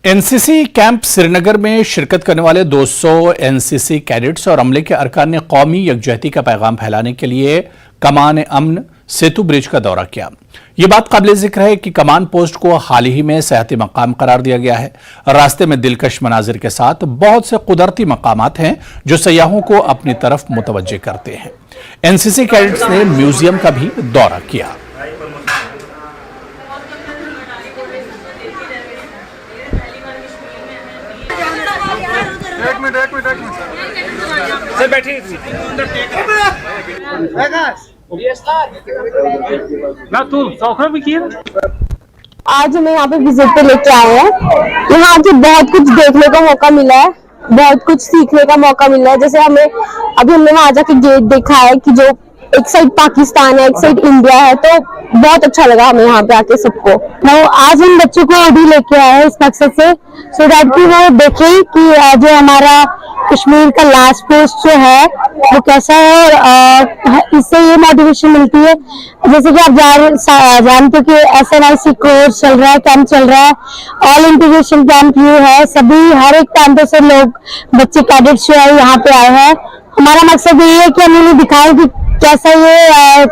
NCC camp Srinagar में शिरकत करने वाले 200 एनसीसी कैडेट्स और अमले के अरकान ने कौमी यकजहती का पैगाम फैलाने के लिए कमान अमन सेतु ब्रिज का दौरा किया। ये बात काबिल जिक्र है कि कमान पोस्ट को हाल ही में सियाहती मकाम करार दिया गया है। रास्ते में दिलकश मनाजिर के साथ बहुत से कुदरती मकामात हैं जो सयाहों को अपनी तरफ मुतवज्जे करते हैं। एनसीसी कैडेट्स ने म्यूजियम का भी दौरा किया। एक मिनट सर बैठिए। आज हमें यहाँ पे विजिट पे लेके आए हैं। यहाँ आके बहुत कुछ देखने का मौका मिला है, बहुत कुछ सीखने का मौका मिला है। जैसे हमने हमने वहाँ जाके गेट देखा है कि जो एक साइड पाकिस्तान है, एक साइड इंडिया है, तो बहुत अच्छा लगा हमें यहाँ पे आके सबको। तो आज हम बच्चों को अभी लेके आए हैं इस मकसद से, सो दैट कि वो देखें कि जो हमारा कश्मीर का लास्ट पोस्ट जो है वो कैसा है, और इससे ये मोटिवेशन मिलती है। जैसे कि आप जानते हो कि SNIC कोर्स चल रहा है, कैंप चल रहा है, ऑल इंटीग्रेशन कैंप ये है। सभी हर एक कैंप से लोग बच्चे कैडेट्स जो है यहाँ पे आए हैं। हमारा मकसद ये है कि हम उन्हें दिखाएं कि कैसा ये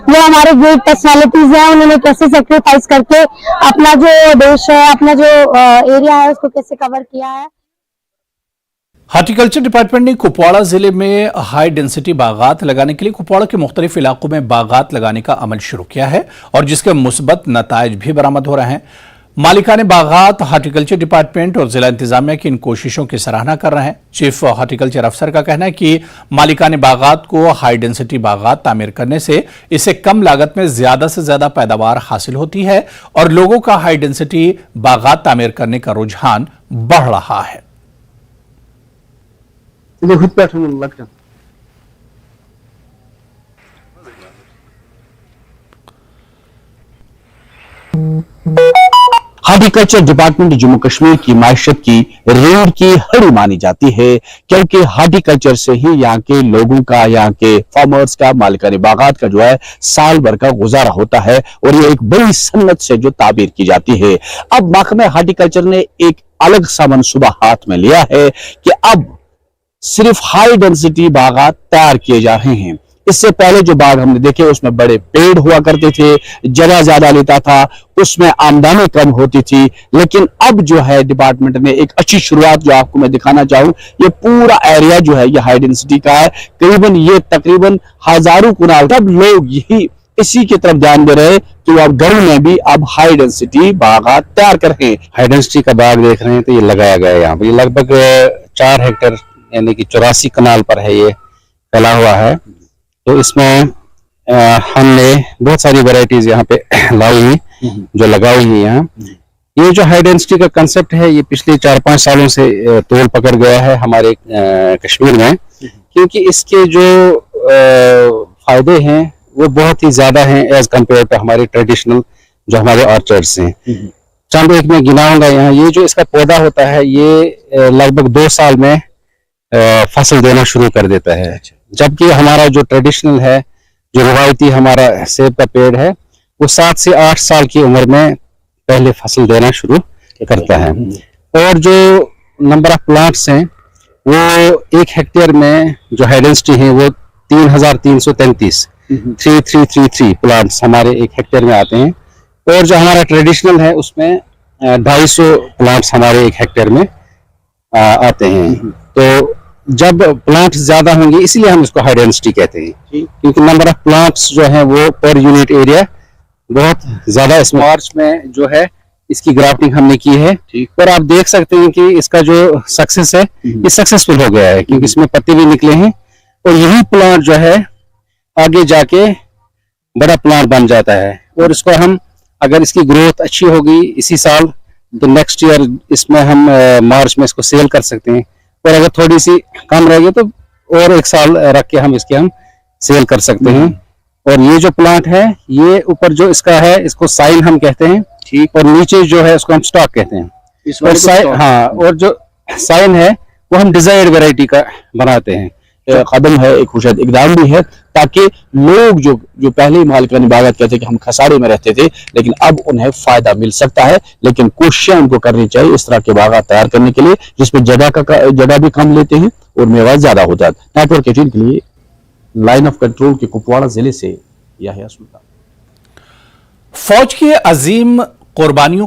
जो हमारे ग्रेट पर्सनालिटीज हैं उन्होंने कैसे सेक्रीफाइस करके अपना जो देश है, अपना जो एरिया है उसको कैसे कवर किया है। हार्टिकल्चर डिपार्टमेंट ने कुपवाड़ा जिले में हाई डेंसिटी बागात लगाने के लिए कुपवाड़ा के मुख्तलिफ इलाकों में बागात लगाने का अमल शुरू किया है और जिसके मुस्बत नताइज भी बरामद हो रहे हैं। मालिकाने बागात हार्टिकल्चर डिपार्टमेंट और जिला इंतजामिया की इन कोशिशों की सराहना कर रहे हैं। चीफ हार्टिकल्चर अफसर का कहना है कि मालिकाने बागात को हाई डेंसिटी बागात तामीर करने से इससे कम लागत में ज्यादा से ज्यादा पैदावार हासिल होती है और लोगों का हाई डेंसिटी बागात तामीर करने का रुझान बढ़ रहा है। हार्टिकल्चर डिपार्टमेंट जम्मू कश्मीर की मायशत की रीढ़ की हड्डी मानी जाती है, क्योंकि हार्टिकल्चर से ही यहाँ के लोगों का, यहाँ के फार्मर्स का, मालिकाने बागात का जो है साल भर का गुजारा होता है और ये एक बड़ी सन्नत से जो ताबीर की जाती है। अब महकमे हार्टिकल्चर ने एक अलग सा मनसूबा हाथ में लिया है कि अब सिर्फ हाई डेंसिटी बागात तैयार किए जा रहे हैं। इससे पहले जो बाग हमने देखे उसमें बड़े पेड़ हुआ करते थे, जगह ज्यादा लेता था, उसमें आमदनी कम होती थी। लेकिन अब जो है डिपार्टमेंट ने एक अच्छी शुरुआत जो आपको मैं दिखाना चाहूँ, ये पूरा एरिया जो है ये हाई डेंसिटी का है। तकरीबन हजारों कुनाल। तब लोग यही इसी की तरफ ध्यान दे रहे कि अब गर्मी में भी अब हाई डेंसिटी बागात तैयार कर रहे हैं। हाई डेंसिटी का बाग देख रहे हैं तो ये लगाया गया है यहाँ पर। ये लगभग 4 हेक्टेयर यानी कि 84 कनाल पर है, ये फैला हुआ है। तो इसमें हमने बहुत सारी वैरायटीज यहाँ पे लाई हुई जो लगाई हुई यहाँ। ये जो हाई डेंसिटी का कंसेप्ट है ये पिछले 4-5 सालों से तोड़ पकड़ गया है हमारे कश्मीर में, क्योंकि इसके जो फायदे हैं वो बहुत ही ज्यादा हैं एज कम्पेयर टू हमारे ट्रेडिशनल जो हमारे ऑर्चर्ड्स हैं। चंद एक मैं गिनाऊंगा यहाँ। ये जो इसका पौधा होता है ये लगभग 2 साल में फसल देना शुरू कर देता है, जबकि हमारा जो ट्रेडिशनल है, जो रवायती हमारा सेब का पेड़ है, वो 7 से 8 साल की उम्र में पहले फसल देना शुरू करता है। और जो नंबर ऑफ प्लांट्स हैं वो 1 हेक्टेयर में जो हाई डेंसिटी है वो 3333 3333 प्लांट्स हमारे 1 हेक्टेयर में आते हैं। और जो हमारा ट्रेडिशनल है उसमें 250 प्लांट्स हमारे 1 हेक्टेयर में आते हैं। तो जब प्लांट्स ज्यादा होंगे इसलिए हम इसको हाई डेंसिटी कहते हैं, क्योंकि नंबर ऑफ प्लांट्स जो है वो पर यूनिट एरिया बहुत ज्यादा। इस मार्च में जो है इसकी ग्राफ्टिंग हमने की है और आप देख सकते हैं कि इसका जो सक्सेस है ये सक्सेसफुल हो गया है, क्योंकि इसमें पत्ते भी निकले हैं और यही प्लांट जो है आगे जाके बड़ा प्लांट बन जाता है। और इसको हम अगर इसकी ग्रोथ अच्छी होगी इसी साल तो नेक्स्ट ईयर इसमें हम मार्च में इसको सेल कर सकते हैं। और अगर थोड़ी सी कम रहेगी तो और 1 साल रख के हम सेल कर सकते हैं। और ये जो प्लांट है ये ऊपर जो इसका है इसको साइन हम कहते हैं, ठीक, और नीचे जो है उसको हम स्टॉक कहते हैं। और साइन, हाँ, और जो साइन है वो हम डिजायर्ड वैरायटी का बनाते हैं। कदम है, एक खुशद इकदाम भी है, ताकि लोग जो पहले ही मालिकानी बागात कहते कि हम खसारे में रहते थे, लेकिन अब उन्हें फायदा मिल सकता है। लेकिन कोशिशें उनको करनी चाहिए इस तरह के बागात तैयार करने के लिए जिसमें जगह भी कम लेते हैं और मेवा ज्यादा हो जाता है। नेटवर्क 18 के लिए लाइन ऑफ कंट्रोल के कुपवाड़ा जिले से याहिया सुल्तान। फौज की अजीम कुर्बानियों